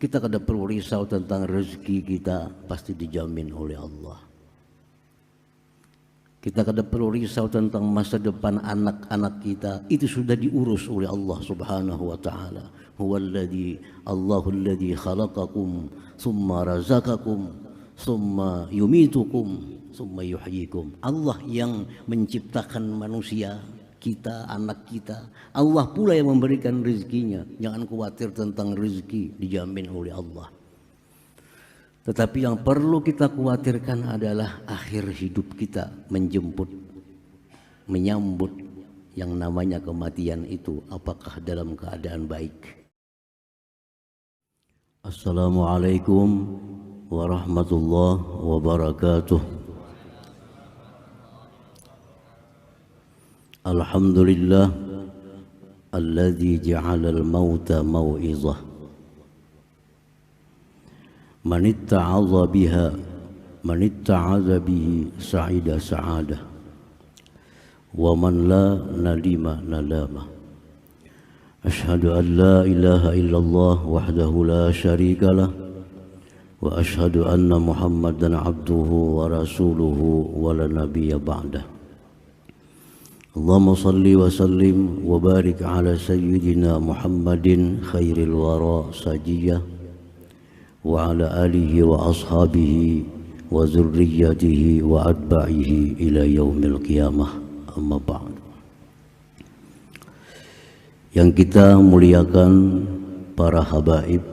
Kita kada perlu risau tentang rezeki kita, pasti dijamin oleh Allah. Kita kada perlu risau tentang masa depan anak-anak kita, itu sudah diurus oleh Allah Subhanahu wa taala. Allahul ladzi khalaqakum tsumma razaqakum tsumma yumitukum tsumma yuhyikum. Allah yang menciptakan manusia, kita, anak kita. Allah pula yang memberikan rezekinya. Jangan khawatir tentang rezeki, dijamin oleh Allah. Tetapi yang perlu kita khawatirkan adalah akhir hidup kita menyambut yang namanya kematian itu, apakah dalam keadaan baik. Assalamualaikum warahmatullahi wabarakatuh. Alhamdulillah alladzi ja'ala al-mauta mau'izah. Man itta'adha bihi sa'ida sa'adah. Wa man la nadima nadama. Ashhadu an la ilaha illallah wahdahu la syarika lah. Wa ashhadu anna Muhammadan abduhu wa rasuluhu wa la nabiyya ba'dah. Allahumma salli wa sallim wa barik ala sayyidina Muhammadin khairil wara sajiyah wa ala alihi wa ashabihi wa zurriyyatihi wa atba'ihi ila yaumil qiyamah, amma ba'd. Yang kita muliakan para habaib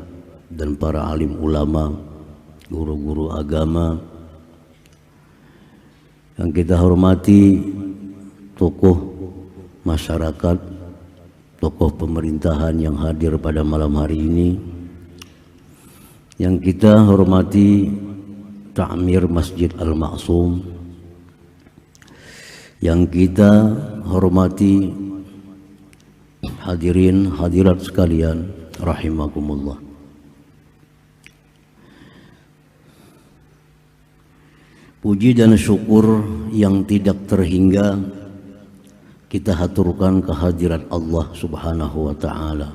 dan para alim ulama, guru-guru agama, yang kita hormati tokoh masyarakat, tokoh pemerintahan yang hadir pada malam hari ini, yang kita hormati Ta'mir Masjid Al-Ma'sum, yang kita hormati hadirin hadirat sekalian rahimakumullah. Puji dan syukur yang tidak terhingga kita haturkan kehadirat Allah Subhanahu wa ta'ala,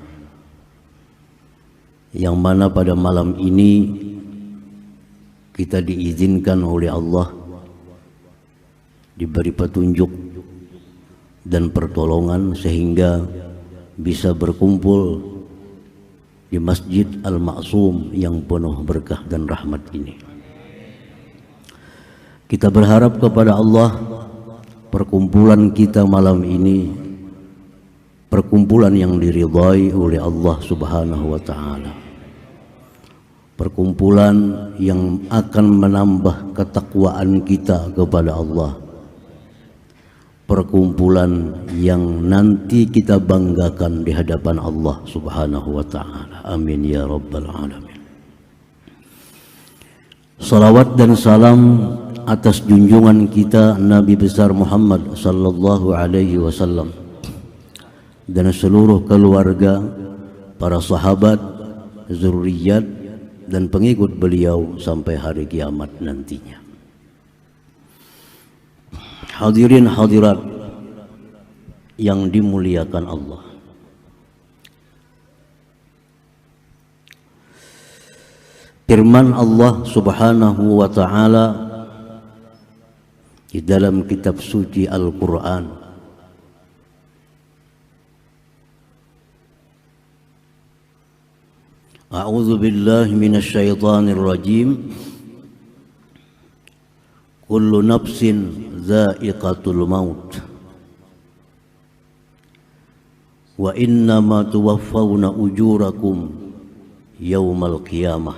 yang mana pada malam ini kita diizinkan oleh Allah diberi petunjuk dan pertolongan sehingga bisa berkumpul di Masjid Al-Ma'sum yang penuh berkah dan rahmat ini. Kita berharap kepada Allah, perkumpulan kita malam ini perkumpulan yang diridhai oleh Allah Subhanahu wa ta'ala, perkumpulan yang akan menambah ketakwaan kita kepada Allah, perkumpulan yang nanti kita banggakan di hadapan Allah Subhanahu wa ta'ala. Amin ya rabbal alamin. Salawat dan salam atas junjungan kita Nabi besar Muhammad sallallahu alaihi wasallam dan seluruh keluarga, para sahabat, zurriyat dan pengikut beliau sampai hari kiamat nantinya. Hadirin hadirat yang dimuliakan Allah, firman Allah Subhanahu wa ta'ala di dalam kitab suci Al-Quran, A'udzu billahi minasy syaithanir rajim. Kullu nafsin dha'iqatul maut wa innama tuwaffawna ujurakum yaumal qiyamah.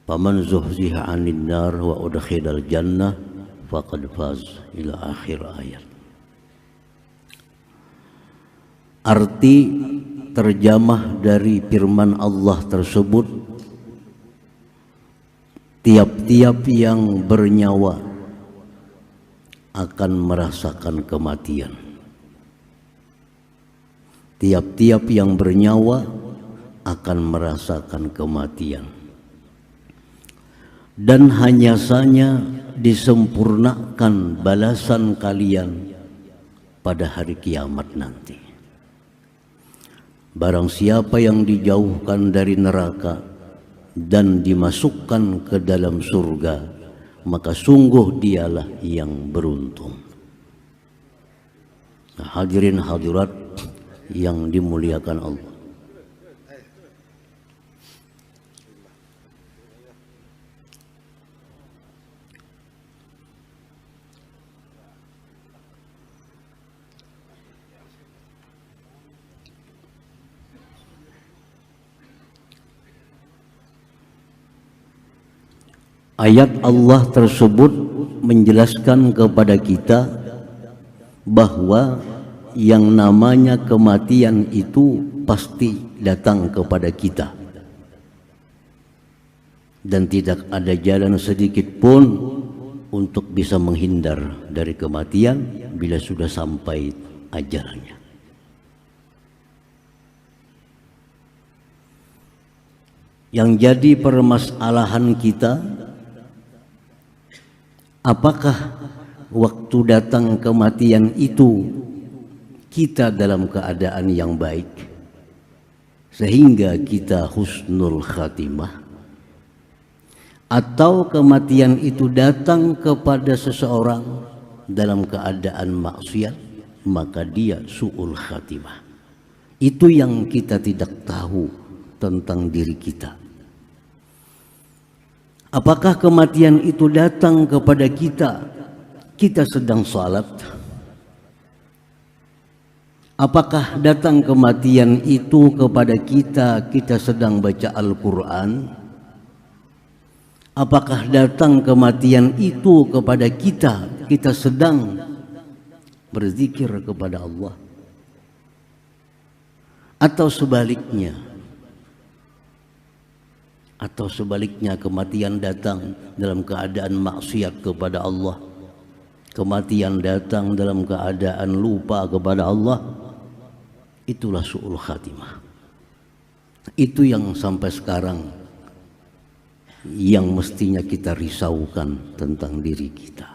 Faman zuhziha 'anil nar wa udkhilal jannah faqad faz, ila akhir ayat. Arti terjemah dari firman Allah tersebut, tiap-tiap yang bernyawa akan merasakan kematian. Tiap-tiap yang bernyawa akan merasakan kematian. Dan hanya saja disempurnakan balasan kalian pada hari kiamat nanti. Barang siapa yang dijauhkan dari neraka dan dimasukkan ke dalam surga, maka sungguh dialah yang beruntung. Nah, hadirin hadirat yang dimuliakan Allah. Ayat Allah tersebut menjelaskan kepada kita bahwa yang namanya kematian itu pasti datang kepada kita, dan tidak ada jalan sedikit pun untuk bisa menghindar dari kematian bila sudah sampai ajalnya. Yang jadi permasalahan kita, apakah waktu datang kematian itu kita dalam keadaan yang baik sehingga kita husnul khatimah, atau kematian itu datang kepada seseorang dalam keadaan maksiat maka dia su'ul khatimah. Itu yang kita tidak tahu tentang diri kita. Apakah kematian itu datang kepada kita sedang salat? Apakah datang kematian itu kepada kita sedang baca Al-Quran? Apakah datang kematian itu kepada kita sedang berzikir kepada Allah? Atau sebaliknya kematian datang dalam keadaan maksiat kepada Allah, kematian datang dalam keadaan lupa kepada Allah. Itulah su'ul khatimah. Itu yang sampai sekarang yang mestinya kita risaukan tentang diri kita.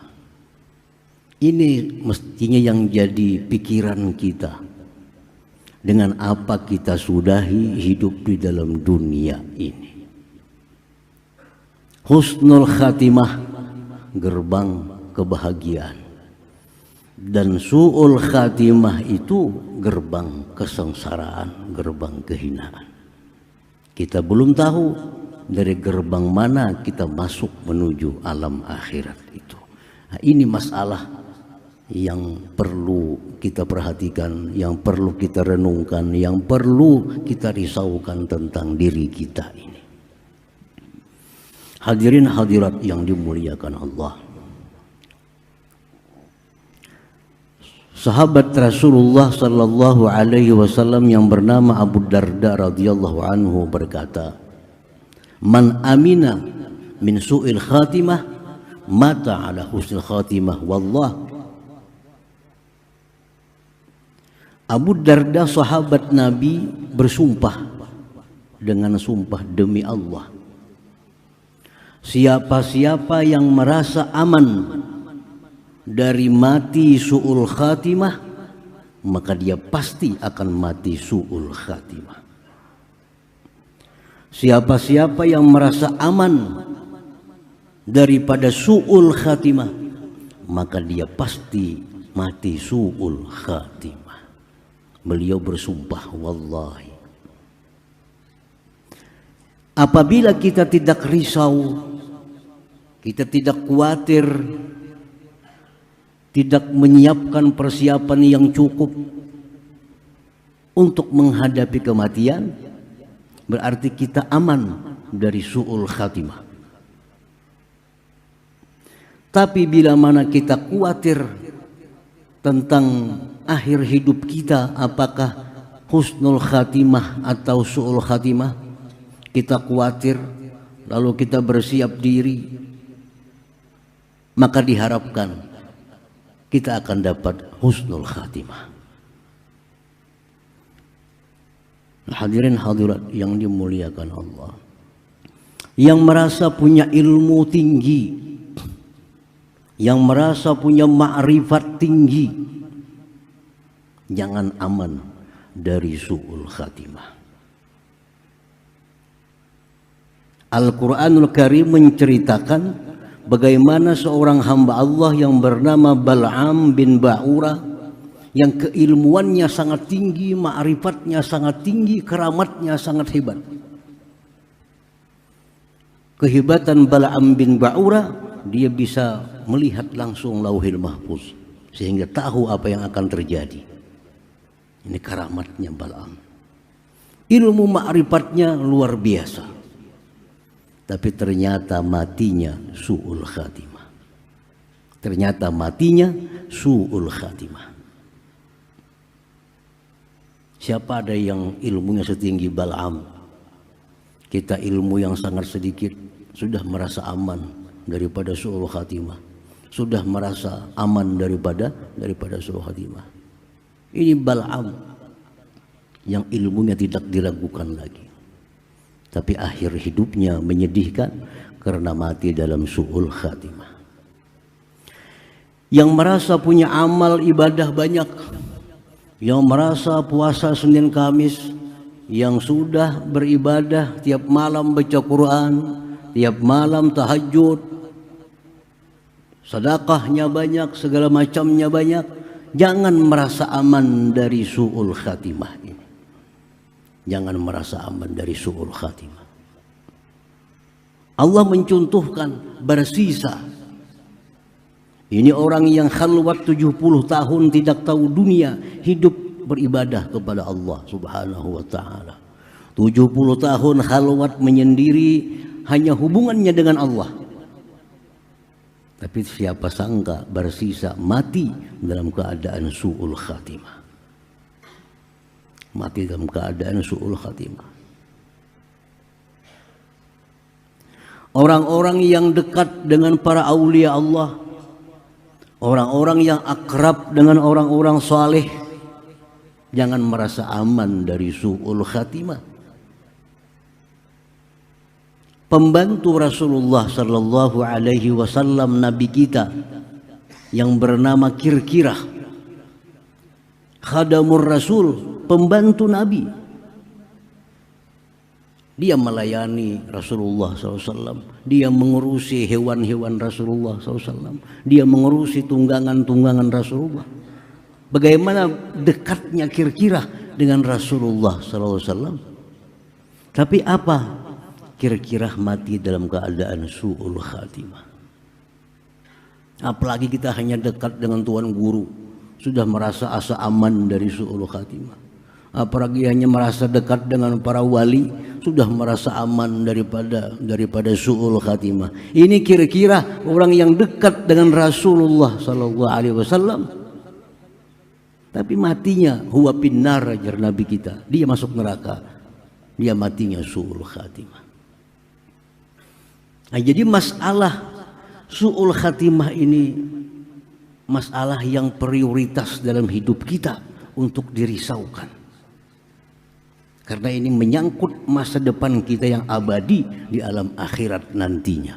Ini mestinya yang jadi pikiran kita. Dengan apa kita sudahi hidup di dalam dunia ini. Husnul khatimah, gerbang kebahagiaan, dan su'ul khatimah itu gerbang kesengsaraan, gerbang kehinaan. Kita belum tahu dari gerbang mana kita masuk menuju alam akhirat itu. Nah, ini masalah yang perlu kita perhatikan, yang perlu kita renungkan, yang perlu kita risaukan tentang diri kita ini. Hadirin hadirat yang dimuliakan Allah. Sahabat Rasulullah sallallahu alaihi wasallam yang bernama Abu Darda radhiyallahu anhu berkata, "Man amina min su'il khatimah mata ala husnil khatimah wallah." Abu Darda sahabat Nabi bersumpah dengan sumpah demi Allah, siapa-siapa yang merasa aman dari mati su'ul khatimah, maka dia pasti akan mati su'ul khatimah. Siapa-siapa yang merasa aman daripada su'ul khatimah, maka dia pasti mati su'ul khatimah. Beliau bersumpah, wallahi. Apabila kita tidak risau, kita tidak khawatir, tidak menyiapkan persiapan yang cukup untuk menghadapi kematian, berarti kita aman dari su'ul khatimah. Tapi bila mana kita khawatir tentang akhir hidup kita, apakah husnul khatimah atau su'ul khatimah, kita khawatir lalu kita bersiap diri, maka diharapkan kita akan dapat husnul khatimah. Hadirin hadirat yang dimuliakan Allah, yang merasa punya ilmu tinggi, yang merasa punya ma'rifat tinggi, jangan aman dari su'ul khatimah. Al-Quranul Karim menceritakan bagaimana seorang hamba Allah yang bernama Bal'am bin Ba'ura, yang keilmuannya sangat tinggi, ma'rifatnya sangat tinggi, keramatnya sangat hebat. Kehebatan Bal'am bin Ba'ura, dia bisa melihat langsung Lauhil Mahfuz sehingga tahu apa yang akan terjadi. Ini keramatnya Bal'am. Ilmu ma'rifatnya luar biasa. Tapi ternyata matinya su'ul khatimah. Ternyata matinya su'ul khatimah. Siapa ada yang ilmunya setinggi Bal'am? Kita ilmu yang sangat sedikit sudah merasa aman daripada su'ul khatimah. Sudah merasa aman daripada su'ul khatimah. Ini Bal'am yang ilmunya tidak diragukan lagi. Tapi akhir hidupnya menyedihkan karena mati dalam su'ul khatimah. Yang merasa punya amal ibadah banyak, yang merasa puasa Senin Kamis, yang sudah beribadah tiap malam baca Quran, tiap malam tahajud, sedekahnya banyak, segala macamnya banyak, jangan merasa aman dari su'ul khatimah ini. Jangan merasa aman dari su'ul khatimah. Allah mencontohkan bersisa. Ini orang yang khalwat 70 tahun tidak tahu dunia, hidup beribadah kepada Allah Subhanahu wa ta'ala. 70 tahun khalwat menyendiri, hanya hubungannya dengan Allah. Tapi siapa sangka bersisa mati dalam keadaan su'ul khatimah. Mati dalam keadaan su'ul khatimah. Orang-orang yang dekat dengan para aulia Allah, orang-orang yang akrab dengan orang-orang saleh, jangan merasa aman dari su'ul khatimah. Pembantu Rasulullah sallallahu alaihi wasallam, nabi kita yang bernama Kirkirah, khadamur Rasul, pembantu Nabi. Dia melayani Rasulullah SAW. Dia mengurusi hewan-hewan Rasulullah SAW. Dia mengurusi tunggangan-tunggangan Rasulullah. Bagaimana dekatnya Kirkirah dengan Rasulullah SAW. Tapi apa? Kirkirah mati dalam keadaan su'ul khatimah. Apalagi kita hanya dekat dengan Tuan Guru, sudah merasa asa aman dari su'ul khatimah. Apalagi hanya merasa dekat dengan para wali, sudah merasa aman daripada su'ul khatimah. Ini kira-kira orang yang dekat dengan Rasulullah sallallahu alaihi wasallam, tapi matinya huwa finnar, ajar Nabi kita. Dia masuk neraka. Dia matinya su'ul khatimah. Nah, jadi masalah su'ul khatimah ini masalah yang prioritas dalam hidup kita untuk dirisaukan. Karena ini menyangkut masa depan kita yang abadi di alam akhirat nantinya.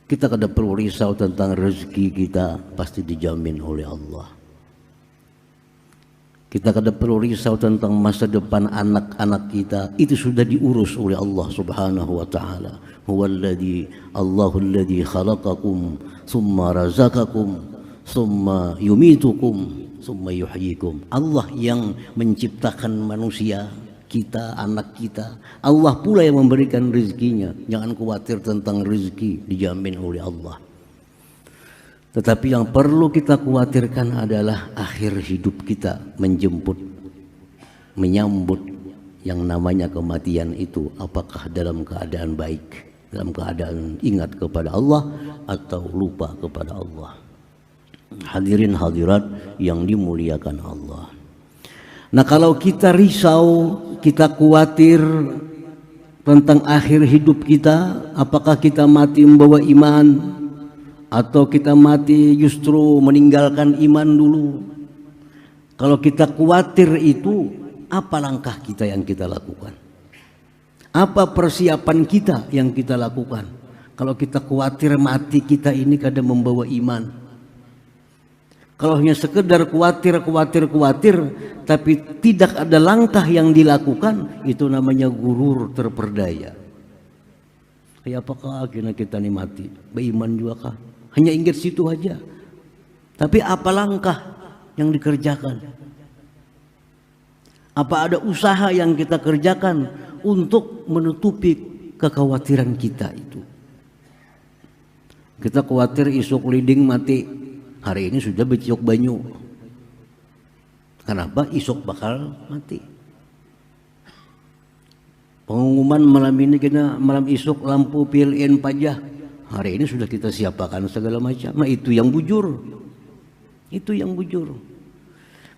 Kita kada perlu risau tentang rezeki kita, pasti dijamin oleh Allah. Kita kada perlu risau tentang masa depan anak-anak kita, itu sudah diurus oleh Allah Subhanahu wa ta'ala. Allahul ladzi khalaqakum summa razaqakum summa yumitukum summa yuhyikum. Allah yang menciptakan manusia, kita, anak kita. Allah pula yang memberikan rezekinya. Jangan khawatir tentang rezeki, dijamin oleh Allah. Tetapi yang perlu kita khawatirkan adalah akhir hidup kita menyambut yang namanya kematian itu. Apakah dalam keadaan baik, dalam keadaan ingat kepada Allah, atau lupa kepada Allah. Hadirin hadirat yang dimuliakan Allah. Nah, kalau kita risau, kita khawatir tentang akhir hidup kita, apakah kita mati membawa iman atau kita mati justru meninggalkan iman dulu. Kalau kita khawatir itu, apa langkah kita yang kita lakukan? Apa persiapan kita yang kita lakukan? Kalau kita khawatir mati kita ini kadang membawa iman. Kalau hanya sekedar khawatir, tapi tidak ada langkah yang dilakukan, itu namanya gurur terperdaya. Kayak apakah akhirnya kita nih mati? Beriman juga kah? Hanya ingat situ aja. Tapi apa langkah yang dikerjakan? Apa ada usaha yang kita kerjakan untuk menutupi kekhawatiran kita itu? Kita khawatir isuk liding mati. Hari ini sudah beciok banyu. Kenapa? Isuk bakal mati. Pengumuman malam ini kita malam isuk lampu PLN pajak. Hari ini sudah kita siapkan segala macam. Nah itu yang bujur. Itu yang bujur.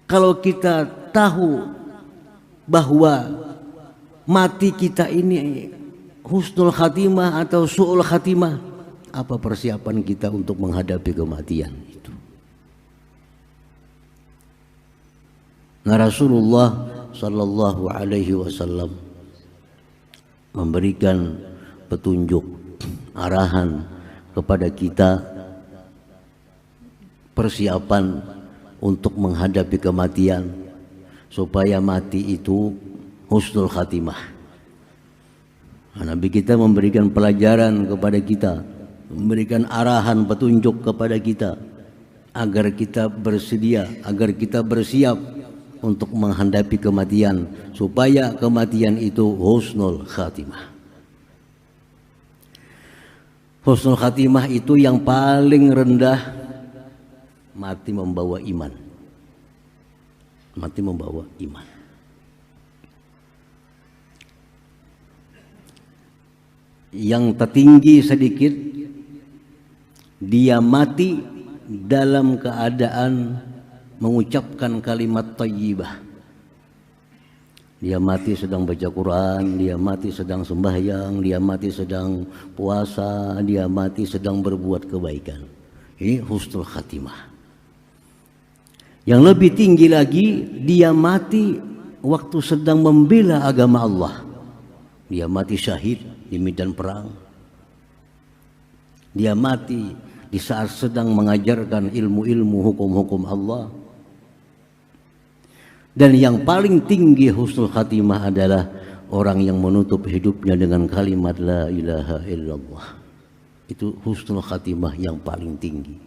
Kalau kita tahu bahwa mati kita ini husnul khatimah atau su'ul khatimah, apa persiapan kita untuk menghadapi kematian itu? Nah, Rasulullah sallallahu alaihi wasallam memberikan petunjuk, arahan kepada kita persiapan untuk menghadapi kematian supaya mati itu husnul khatimah. Nah, Nabi kita memberikan pelajaran kepada kita, memberikan arahan petunjuk kepada kita agar kita bersedia, agar kita bersiap untuk menghadapi kematian supaya kematian itu husnul khatimah. Husnul khatimah itu yang paling rendah, mati membawa iman. Mati membawa iman. Yang tertinggi sedikit, dia mati dalam keadaan mengucapkan kalimat thayyibah. Dia mati sedang baca Quran, dia mati sedang sembahyang, dia mati sedang puasa, dia mati sedang berbuat kebaikan. Ini husnul khatimah. Yang lebih tinggi lagi, dia mati waktu sedang membela agama Allah. Dia mati syahid di medan perang. Dia mati di saat sedang mengajarkan ilmu-ilmu hukum-hukum Allah. Dan yang paling tinggi husnul khatimah adalah orang yang menutup hidupnya dengan kalimat la ilaha illallah. Itu husnul khatimah yang paling tinggi.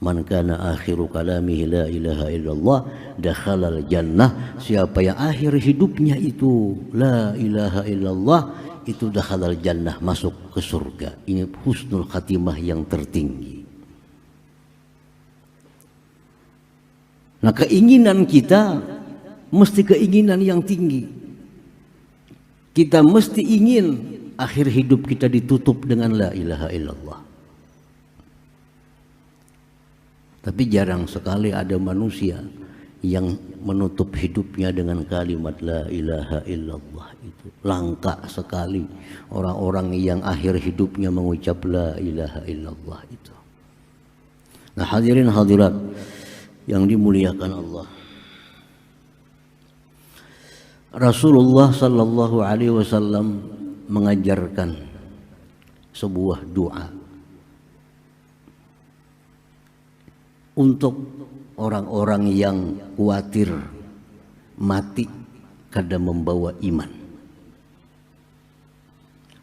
Man kana akhiru kalamihi la ilaha illallah dakhalal jannah. Siapa yang akhir hidupnya itu la ilaha illallah, itu dakhalal jannah, masuk ke surga. Ini husnul khatimah yang tertinggi. Nah, keinginan kita mesti keinginan yang tinggi. Kita mesti ingin akhir hidup kita ditutup dengan la ilaha illallah. Tapi jarang sekali ada manusia yang menutup hidupnya dengan kalimat la ilaha illallah itu. Langka sekali orang-orang yang akhir hidupnya mengucap la ilaha illallah itu. Nah, hadirin hadirat yang dimuliakan Allah, Rasulullah sallallahu alaihi wasallam mengajarkan sebuah doa untuk orang-orang yang khawatir mati kada membawa iman.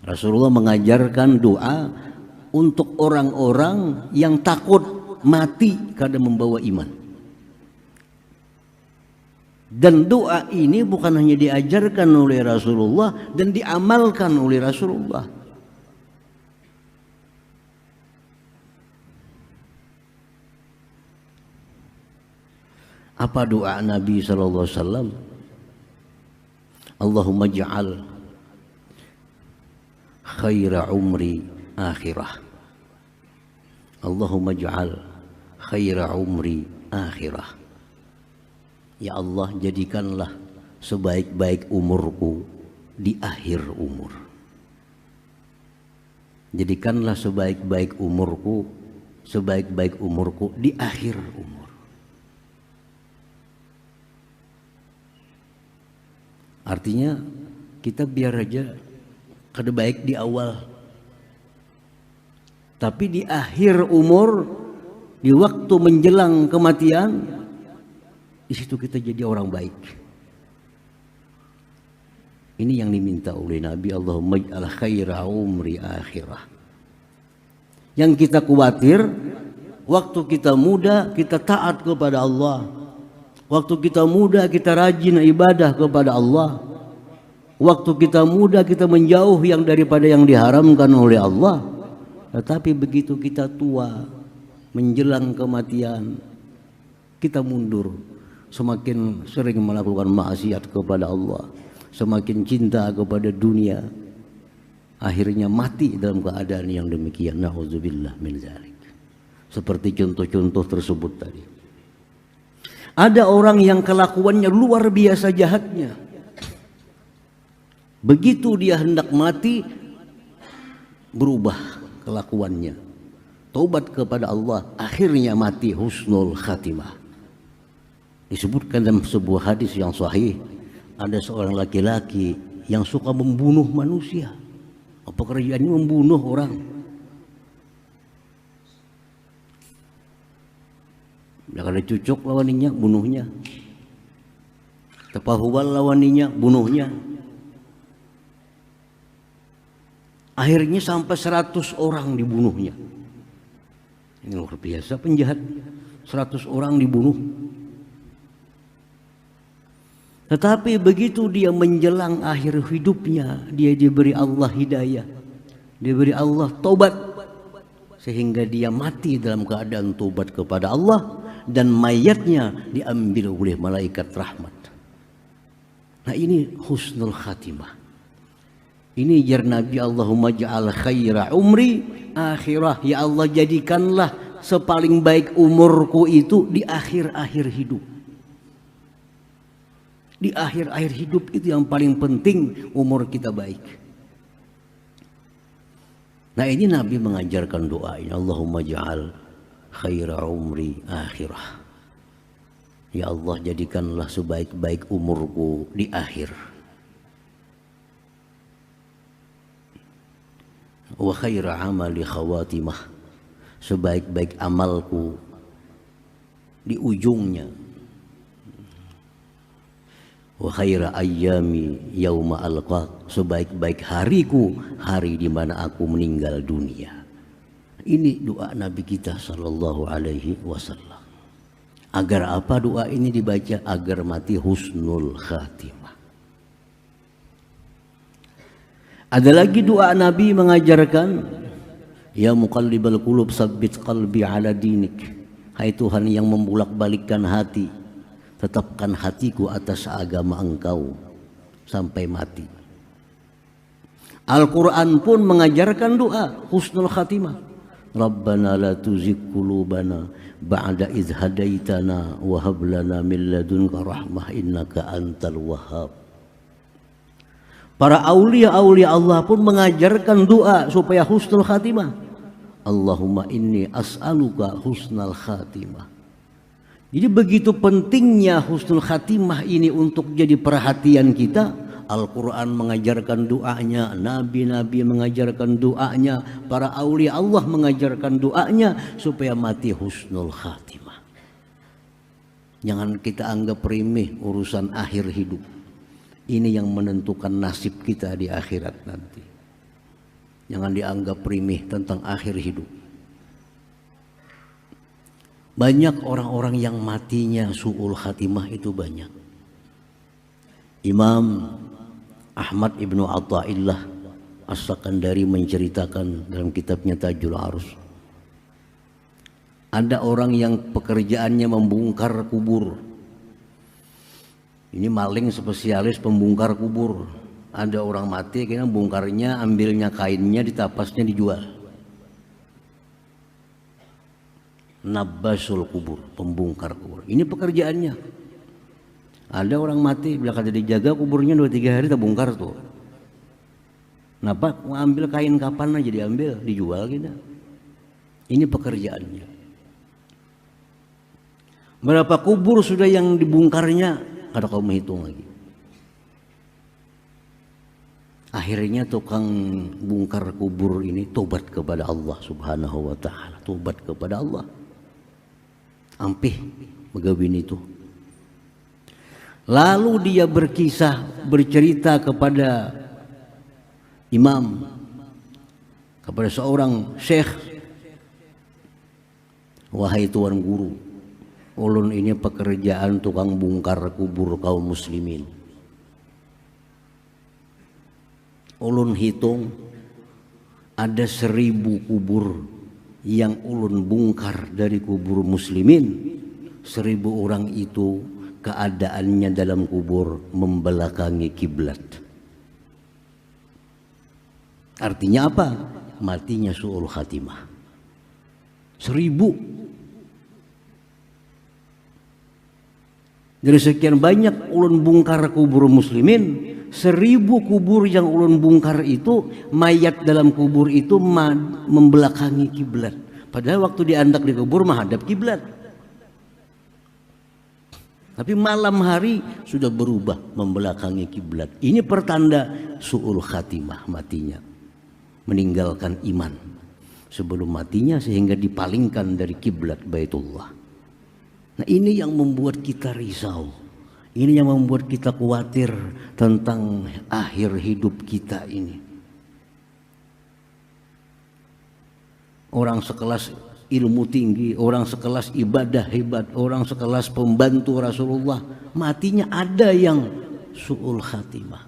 Rasulullah mengajarkan doa untuk orang-orang yang takut mati kada membawa iman. Dan doa ini bukan hanya diajarkan oleh Rasulullah dan diamalkan oleh Rasulullah. Apa doa Nabi sallallahu alaihi wasallam? Allahumma ja'al khaira umri akhirah. Allahumma ja'al khaira umri akhirah. Ya Allah, jadikanlah sebaik-baik umurku di akhir umur. Jadikanlah sebaik-baik umurku di akhir umur. Artinya kita biar aja kada baik di awal, tapi di akhir umur di waktu menjelang kematian, di situ kita jadi orang baik. Ini yang diminta oleh Nabi, Allahumma ij'al khaira umri akhirah. Yang kita khawatir, waktu kita muda kita taat kepada Allah. Waktu kita muda kita rajin ibadah kepada Allah. Waktu kita muda kita menjauh yang daripada yang diharamkan oleh Allah. Tetapi begitu kita tua, menjelang kematian, kita mundur. Semakin sering melakukan maksiat kepada Allah, semakin cinta kepada dunia, akhirnya mati dalam keadaan yang demikian. Na'udzubillah min dzalik. Seperti contoh-contoh tersebut tadi. Ada orang yang kelakuannya luar biasa jahatnya. Begitu dia hendak mati, berubah kelakuannya, taubat kepada Allah, akhirnya mati husnul khatimah. Disebutkan dalam sebuah hadis yang sahih, ada seorang laki-laki yang suka membunuh manusia. Pekerjaannya membunuh orang. Bila ada cucuk lawaninya, bunuhnya. Tepahuwal lawaninya, bunuhnya. Akhirnya sampai 100 orang dibunuhnya. Ini luar biasa penjahat. 100 orang dibunuh. Tetapi begitu dia menjelang akhir hidupnya, dia diberi Allah hidayah, diberi Allah taubat, sehingga dia mati dalam keadaan taubat kepada Allah, dan mayatnya diambil oleh malaikat rahmat. Nah, ini husnul khatimah. Ini jar Nabi, Allahumma ja'al khaira umri akhirah. Ya Allah, jadikanlah sepaling baik umurku itu di akhir-akhir hidup. Di akhir-akhir hidup itu yang paling penting, umur kita baik. Nah, ini Nabi mengajarkan doa ini, Allahumma ja'al khaira umri akhirah. Ya Allah, jadikanlah sebaik-baik umurku di akhir. Wa khaira amali khawatimah, sebaik-baik amalku di ujungnya. Wa khaira ayyami yauma alqa, sebaik-baik hariku, hari di mana aku meninggal dunia. Ini doa Nabi kita sallallahu alaihi wasallam. Agar apa doa ini dibaca? Agar mati husnul khatimah. Ada lagi doa Nabi mengajarkan, ya muqallibal qulub tsabbit qalbi ala dinik. Hai Tuhan yang membulak-balikkan hati, tetapkan hatiku atas agama Engkau sampai mati. Al-Quran pun mengajarkan doa husnul khatimah. Rabbana la tuzigh qulubana ba'da idh hadaitana wa hab lana min ladunka rahmah innaka antal wahhab. Para aulia-aulia Allah pun mengajarkan doa supaya husnul khatimah. Allahumma inni as'aluka husnul khatimah. Jadi begitu pentingnya husnul khatimah ini untuk jadi perhatian kita. Al-Quran mengajarkan doanya, Nabi-Nabi mengajarkan doanya, para aulia Allah mengajarkan doanya supaya mati husnul khatimah. Jangan kita anggap remeh urusan akhir hidup. Ini yang menentukan nasib kita di akhirat nanti. Jangan dianggap remeh tentang akhir hidup. Banyak orang-orang yang matinya su'ul khatimah itu banyak. Imam Ahmad ibnu Athaillah As-Sakandari menceritakan dalam kitabnya Tajul Arus. Ada orang yang pekerjaannya membongkar kubur. Ini maling spesialis pembongkar kubur. Ada orang mati, kayaknya bongkarnya, ambilnya kainnya, ditapasnya dijual. Nabbasul kubur, pembongkar kubur. Ini pekerjaannya. Ada orang mati, bila kata dijaga kuburnya 2-3 hari, tak bongkar tuh. Kenapa? Mau ambil kain kapan aja diambil, dijual gitu. Ini pekerjaannya. Berapa kubur sudah yang dibongkarnya? Kada kau menghitung lagi. Akhirnya tukang bongkar kubur ini tobat kepada Allah Subhanahu wa taala, tobat kepada Allah. Ampih megawin itu. Lalu dia bercerita kepada imam, kepada seorang syekh, wahai tuan guru, ulun ini pekerjaan tukang bongkar kubur kaum muslimin. Ulun hitung ada 1000 kubur yang ulun bongkar dari kubur muslimin. 1000 orang itu keadaannya dalam kubur membelakangi kiblat. Artinya apa? Matinya su'ul khatimah. 1000. Dari sekian banyak ulun bongkar kubur muslimin, 1000 kubur yang ulun bongkar itu, mayat dalam kubur itu membelakangi kiblat. Padahal waktu diandak di kubur menghadap kiblat. Tapi malam hari sudah berubah membelakangi kiblat. Ini pertanda su'ul khatimah, matinya meninggalkan iman sebelum matinya sehingga dipalingkan dari kiblat Baitullah. Nah, ini yang membuat kita risau. Ini yang membuat kita khawatir tentang akhir hidup kita ini. Orang sekelas ilmu tinggi, orang sekelas ibadah hebat, orang sekelas pembantu Rasulullah, matinya ada yang su'ul khatimah.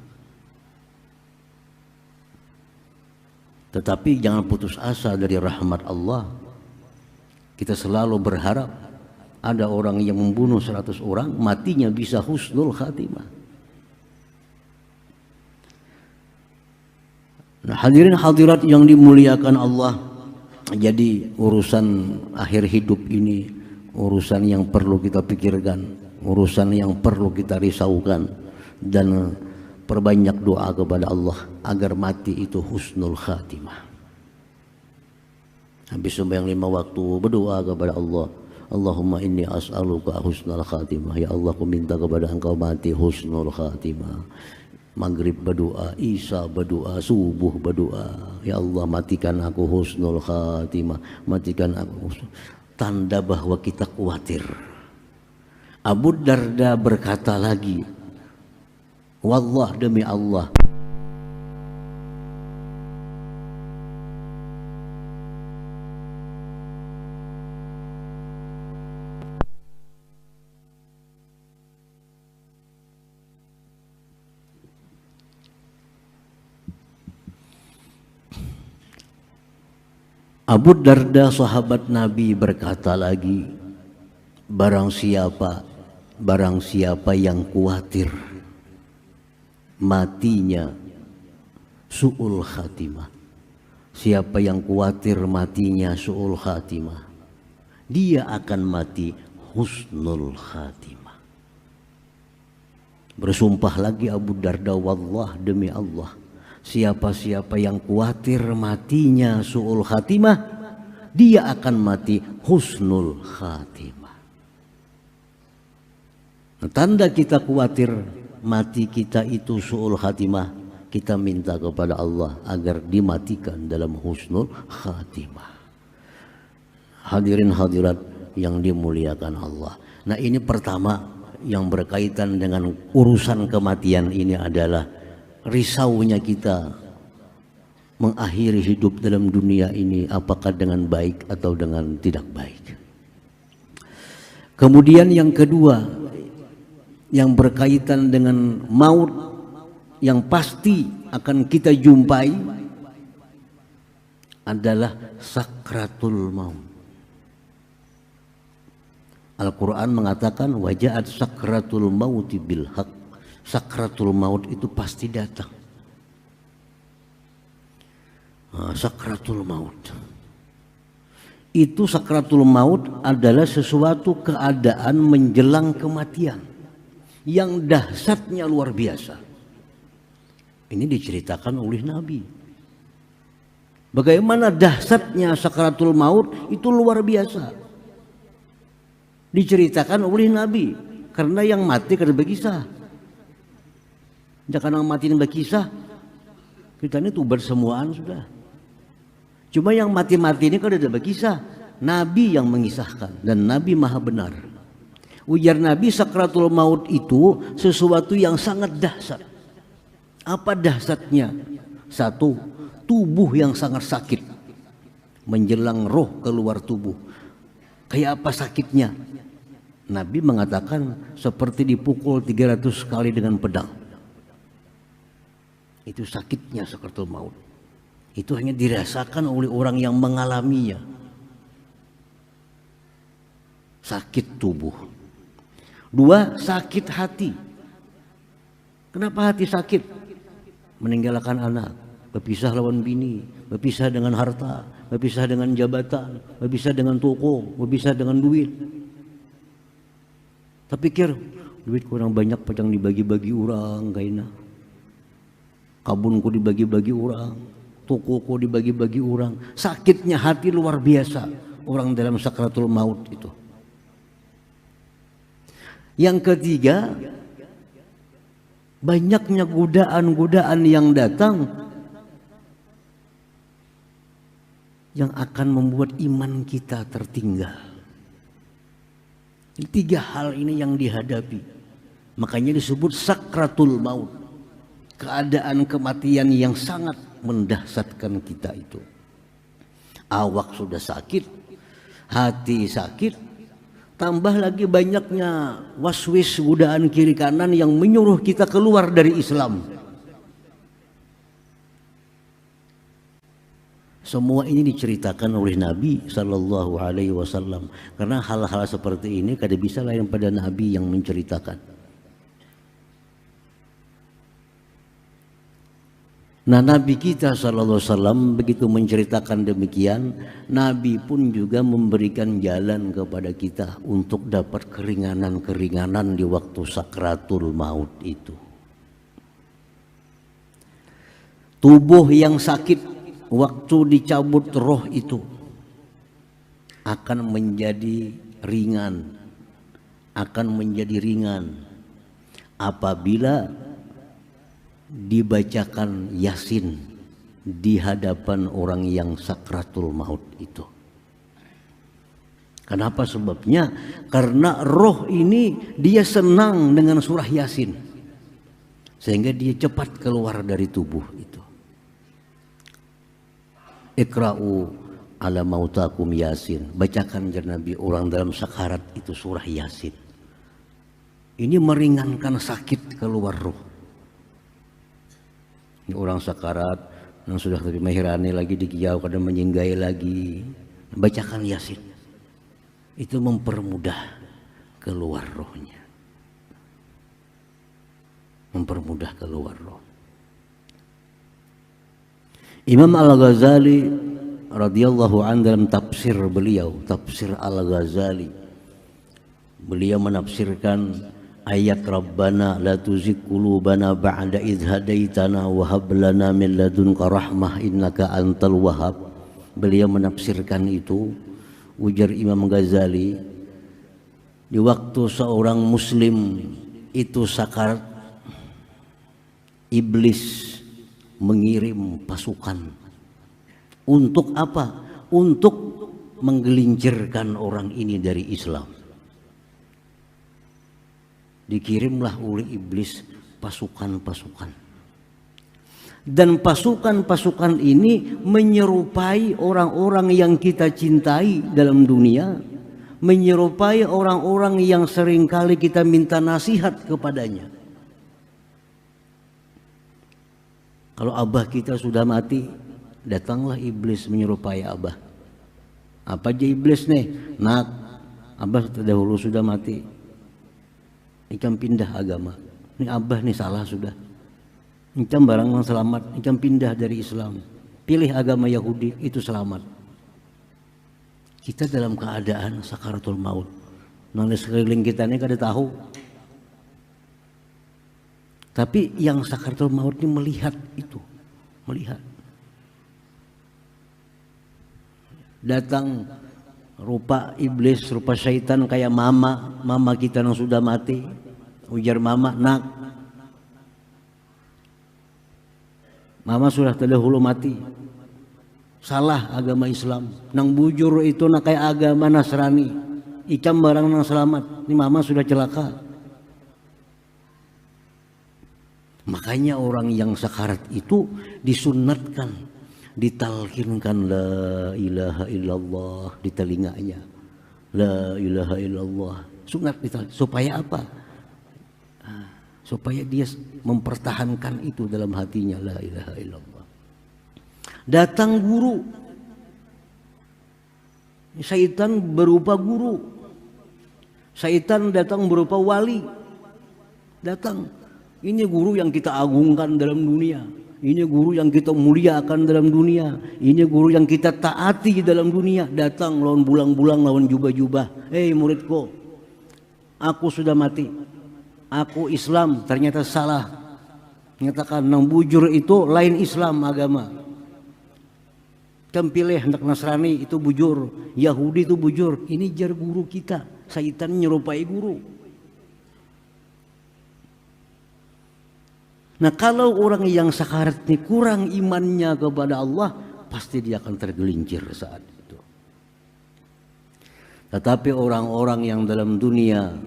Tetapi jangan putus asa dari rahmat Allah. Kita selalu berharap ada orang yang membunuh 100 orang, matinya bisa husnul khatimah. Nah, hadirin hadirat yang dimuliakan Allah, jadi urusan akhir hidup ini urusan yang perlu kita pikirkan, urusan yang perlu kita risaukan, dan perbanyak doa kepada Allah agar mati itu husnul khatimah. Habis sembahyang 5 waktu berdoa kepada Allah, Allahumma inni as'aluka husnul khatimah. Ya Allah, aku minta kepada Engkau mati husnul khatimah. Maghrib berdoa, Isya berdoa, subuh berdoa, ya Allah matikan aku husnul khatimah, matikan aku husnul. Tanda bahwa kita khawatir. Abu Darda berkata lagi, wallah, demi Allah, Abu Darda sahabat Nabi berkata lagi, barang siapa yang khawatir matinya su'ul khatimah, siapa yang khawatir matinya su'ul khatimah, dia akan mati husnul khatimah. Bersumpah lagi Abu Darda, wallah, demi Allah, siapa-siapa yang khawatir matinya su'ul khatimah, dia akan mati husnul khatimah. Nah, tanda kita khawatir mati kita itu su'ul khatimah, kita minta kepada Allah agar dimatikan dalam husnul khatimah. Hadirin hadirat yang dimuliakan Allah. Nah, ini pertama yang berkaitan dengan urusan kematian ini adalah risaunya kita mengakhiri hidup dalam dunia ini, apakah dengan baik atau dengan tidak baik. Kemudian yang kedua yang berkaitan dengan maut yang pasti akan kita jumpai adalah sakratul maut. Al-Quran mengatakan wajaat sakratul mauti bil haq. Sakratul maut itu pasti datang. Sakratul maut itu, sakratul maut adalah sesuatu keadaan menjelang kematian yang dahsyatnya luar biasa. Ini diceritakan oleh Nabi. Bagaimana dahsyatnya sakratul maut itu luar biasa. Diceritakan oleh Nabi, karena yang mati kada berkisah. Jangan mati dan berkisah, kita ini tuh bersemuaan sudah. Cuma yang mati-mati ini kan ada berkisah. Nabi yang mengisahkan dan Nabi maha benar. Ujar Nabi, sakratul maut itu sesuatu yang sangat dahsyat. Apa dahsyatnya? Satu, tubuh yang sangat sakit menjelang roh keluar tubuh. Kayak apa sakitnya? Nabi mengatakan seperti dipukul 300 kali dengan pedang. Itu sakitnya sakratul maut. Itu hanya dirasakan oleh orang yang mengalaminya. Sakit tubuh. Dua, sakit hati. Kenapa hati sakit? Meninggalkan anak, berpisah lawan bini, berpisah dengan harta, berpisah dengan jabatan, berpisah dengan toko, berpisah dengan duit. Tak pikir duit kurang banyak padang dibagi-bagi orang kaina. Kabunku dibagi-bagi orang, tokoku dibagi-bagi orang. Sakitnya hati luar biasa orang dalam sakratul maut itu. Yang ketiga, banyaknya godaan-godaan yang datang yang akan membuat iman kita tertinggal. Tiga hal ini yang dihadapi. Makanya disebut sakratul maut. Keadaan kematian yang sangat mendahsyatkan kita itu. Awak sudah sakit, hati sakit, tambah lagi banyaknya waswis godaan kiri kanan yang menyuruh kita keluar dari Islam. Semua ini diceritakan oleh Nabi Sallallahu Alaihi Wasallam. Karena hal-hal seperti ini kada bisa lain pada Nabi yang menceritakan. Nah, Nabi kita Sallallahu Alaihi Wasallam begitu menceritakan demikian, Nabi pun juga memberikan jalan kepada kita untuk dapat keringanan-keringanan di waktu sakratul maut itu. Tubuh yang sakit waktu dicabut roh itu akan menjadi ringan, apabila dibacakan Yasin di hadapan orang yang sakratul maut itu. Kenapa sebabnya? Karena roh ini dia senang dengan surah Yasin, sehingga dia cepat keluar dari tubuh itu. Iqra'u ala mautakum Yasin. Bacakan jar Nabi orang dalam sakarat itu surah Yasin. Ini meringankan sakit keluar roh. Ini orang sakarat yang sudah tapi mahirani lagi dikiyau kadang menyinggai lagi. Bacakan Yasin. Itu mempermudah keluar rohnya. Mempermudah keluar roh. Imam Al-Ghazali radhiyallahu anhu dalam tafsir beliau, tafsir Al-Ghazali, beliau menafsirkan ayat Rabbana la tuzigh qulubana ba'da idh hadaitana wa hab lana min ladunka rahmah innaka antal wahhab. Beliau menafsirkan itu, ujar Imam Ghazali, di waktu seorang muslim itu sakarat, iblis mengirim pasukan. Untuk apa? Untuk menggelincirkan orang ini dari Islam. Dikirimlah oleh iblis pasukan-pasukan. Dan pasukan-pasukan ini menyerupai orang-orang yang kita cintai dalam dunia, menyerupai orang-orang yang seringkali kita minta nasihat kepadanya. Kalau abah kita sudah mati, datanglah iblis menyerupai abah. Apa aja iblis nih? Nak, abah terdahulu sudah mati. Ikam pindah agama. Ini abah nih salah sudah. Ikam barang yang selamat. Ikam pindah dari Islam. Pilih agama Yahudi, itu selamat. Kita dalam keadaan sakaratul maut. Nang di sekeliling kita ini kada tahu. Tapi yang sakaratul maut ini melihat itu. Melihat. Datang rupa iblis, rupa syaitan kayak mama kita yang sudah mati. Ujar mama, nak, mama sudah terdahulu mati. salah agama Islam. Nang bujur itu nak kayak agama Nasrani. Icam barang nang selamat. Ini mama sudah celaka. Makanya orang yang sakarat itu disunatkan, ditalkinkan la ilaha illallah di telinganya. La ilaha illallah. Sunat supaya apa? Supaya dia mempertahankan itu dalam hatinya, la ilaha illallah. Datang guru, syaitan berupa guru, syaitan datang berupa wali, datang. Ini guru yang kita agungkan dalam dunia, ini guru yang kita muliakan dalam dunia, ini guru yang kita taati dalam dunia. Datang lawan bulang-bulang, lawan jubah-jubah. Hei muridku, aku sudah mati, aku Islam. Ternyata salah. Nyatakan nang bujur itu lain Islam agama. Tempileh hendak Nasrani itu bujur, Yahudi itu bujur. Ini jar guru kita. Syaitan menyerupai guru. Nah kalau orang yang sakarat ini kurang imannya kepada Allah, pasti dia akan tergelincir saat itu. Tetapi orang-orang yang dalam dunia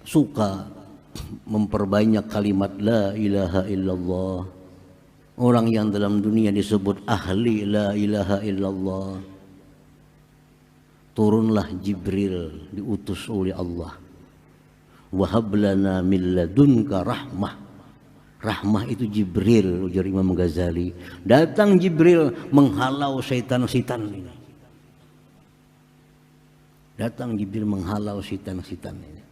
suka memperbanyak kalimat la ilaha illallah, orang yang dalam dunia disebut ahli la ilaha illallah, turunlah Jibril diutus oleh Allah. Wahab lana min ladunka rahmah. Rahmah itu Jibril, ujar Imam Ghazali. Datang Jibril menghalau syaitan-syaitan ini. Datang Jibril menghalau syaitan-syaitan ini.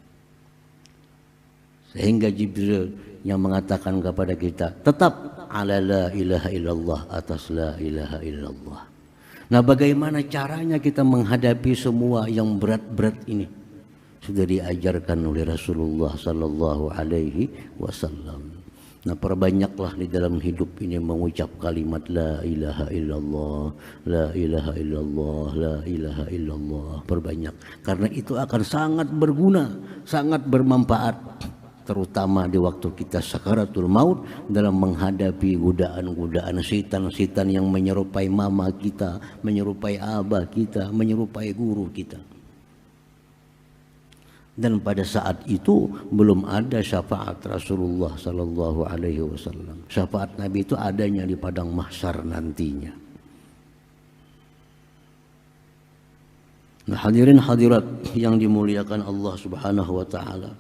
Sehingga Jibril yang mengatakan kepada kita, tetap ala la ilaha illallah, atas la ilaha illallah. Nah bagaimana caranya kita menghadapi semua yang berat-berat ini? Sudah diajarkan oleh Rasulullah sallallahu alaihi wasallam. Nah perbanyaklah di dalam hidup ini mengucap kalimat la ilaha illallah, la ilaha illallah, la ilaha illallah. Perbanyak, karena itu akan sangat berguna, sangat bermanfaat, terutama di waktu kita sakaratul maut, dalam menghadapi godaan-godaan setan-setan yang menyerupai mama kita, menyerupai abah kita, menyerupai guru kita. Dan pada saat itu belum ada syafaat Rasulullah sallallahu alaihi wasallam. Syafaat Nabi itu adanya di padang mahsyar nantinya. Nah, hadirin hadirat yang dimuliakan Allah Subhanahu wa taala.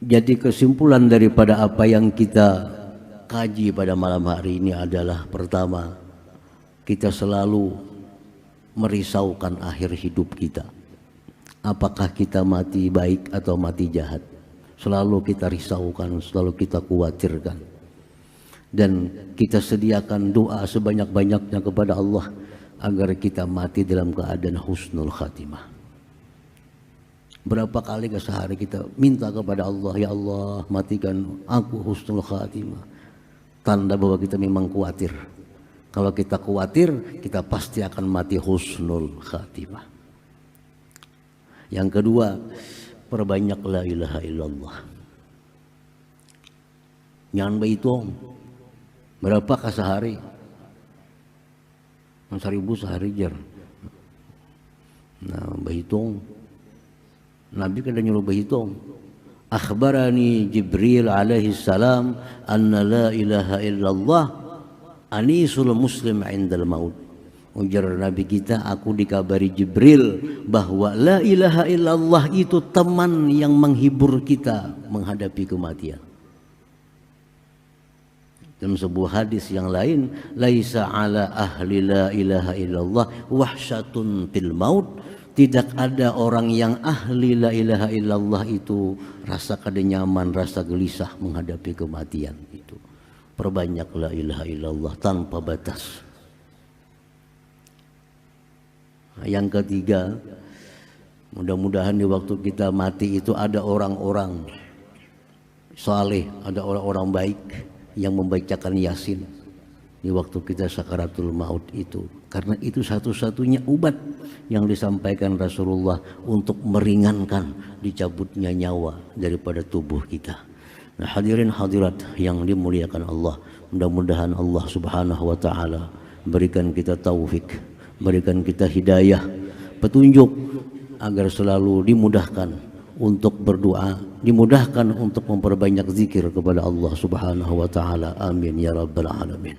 Jadi kesimpulan daripada apa yang kita kaji pada malam hari ini adalah, pertama, kita selalu merisaukan akhir hidup kita. Apakah kita mati baik atau mati jahat? Selalu kita risaukan, selalu kita khawatirkan. Dan kita sediakan doa sebanyak-banyaknya kepada Allah agar kita mati dalam keadaan husnul khatimah. Berapa kali sehari kita minta kepada Allah, ya Allah matikan aku husnul khatimah. Tanda bahwa kita memang khawatir. Kalau kita khawatir, kita pasti akan mati husnul khatimah. Yang kedua, perbanyak la ilaha illallah. Jangan berhitung berapakah sehari? 1000 sehari jar. Nah, berhitung. Nabi kan nyuruh berhitung. Akhbarani Jibril alaihi salam anna la ilaha illallah anisul muslim indal maut. Ujar Nabi kita, aku dikabari Jibril bahwa la ilaha illallah itu teman yang menghibur kita menghadapi kematian. Dalam sebuah hadis yang lain, laisa ala ahli la ilaha illallah wahsyatun fil maut. Tidak ada orang yang ahli la ilaha illallah itu rasa kada nyaman, rasa gelisah menghadapi kematian itu. Perbanyak la ilaha illallah tanpa batas. Yang ketiga, mudah-mudahan di waktu kita mati itu ada orang-orang saleh, ada orang-orang baik yang membacakan Yasin di waktu kita sakaratul maut itu. Karena itu satu-satunya obat yang disampaikan Rasulullah untuk meringankan dicabutnya nyawa daripada tubuh kita. Nah, hadirin hadirat yang dimuliakan Allah, mudah-mudahan Allah Subhanahu wa taala berikan kita taufik, berikan kita hidayah, petunjuk agar selalu dimudahkan untuk berdoa, dimudahkan untuk memperbanyak zikir kepada Allah Subhanahu wa taala. Amin ya rabbal alamin.